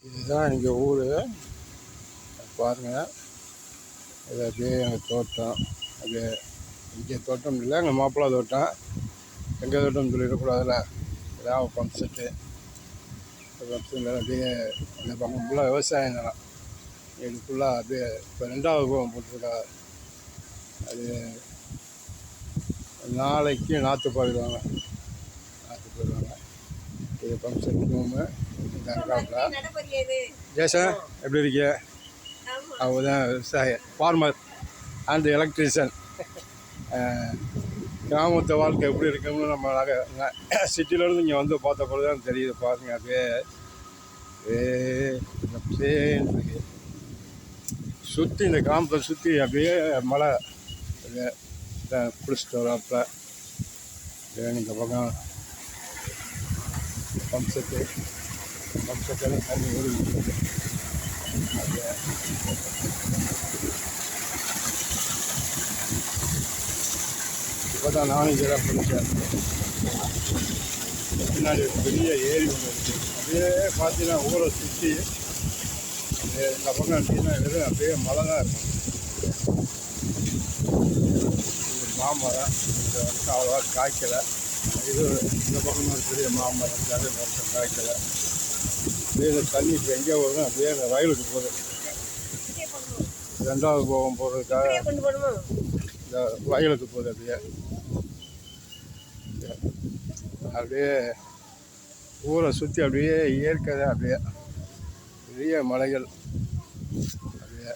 இதுதான் எங்கள் ஊர் பாருங்கள். இது அப்படியே எங்கள் தோட்டம். அப்படியே இங்கே தோட்டம் இல்லை, எங்கள் மாப்பிள்ளை தோட்டம். எங்கள் தோட்டம் சொல்லிடக்கூடாதுல்ல. இதான் பம்ப் செட்டு. அப்படியே இந்த பக்கம் ஃபுல்லாக விவசாயம் நிலம். இது ஃபுல்லாக அப்படியே இப்போ 2வது போகம் போட்டிருக்காங்க. அது நாளைக்கு நாற்று போயிடுவாங்க. இது பம்ப் செட் ரூமு. ஜேசன் எப்படி இருக்கிய? அவங்க தான் விவசாய ஃபார்மர் அண்ட் எலக்ட்ரிஷியன். கிராமத்து வாழ்க்கை எப்படி இருக்குன்னு நம்ம சிட்டியிலேருந்து இங்கே வந்து பார்த்த பொழுது தான் தெரியுது. பாருங்க, அப்படியே சுற்றி இந்த கிராமத்தை சுற்றி அப்படியே மழை பிடிச்சிட்டு வராப்பில். இந்த பக்கம் பம்ப் செட்டெல்லாம் தண்ணி ஓடிக்கிட்டு இப்போ தான் நானும் இங்கே தான் பிடிச்சேன். பின்னாடி பெரிய ஏரி ஒன்று இருக்குது. அப்படியே பார்த்தீங்கன்னா ஊரை சுற்றி இந்த பக்கம் அப்படின்னா வெறும் அப்படியே மழை தான் இருக்கும். மாமரம் இந்த வருஷம் அவ்வளோவா காய்க்கலை. இது இந்த பக்கம் ஒரு பெரிய மாமரம் அது வருஷம் காய்க்கலை. அப்படியே தண்ணி இப்போ எங்கே வரும்? அப்படியே அந்த வயலுக்கு போகுது. 2வது போகம் போகிறதுக்காக இந்த வயலுக்கு போகுது. அப்படியே ஊரை சுற்றி அப்படியே இயற்கை அப்படியே பெரிய மலைகள். அப்படியே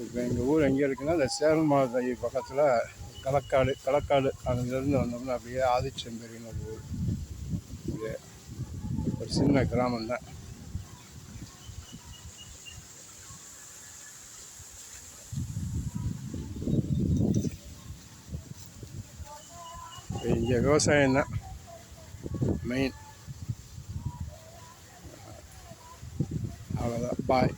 இப்போ எங்கள் ஊர் எங்கே இருக்குன்னா, இந்த சேலம் மாவட்ட பக்கத்தில் களக்காடு அங்கேருந்து வந்தோம்னா அப்படியே ஆதிச்சம்பேரின்னு ஒரு ஊர். அப்படியே ஒரு சின்ன கிராமம்தான். இங்கே விவசாயம் தான் மெயின். அவ்வளோதான். பாய்.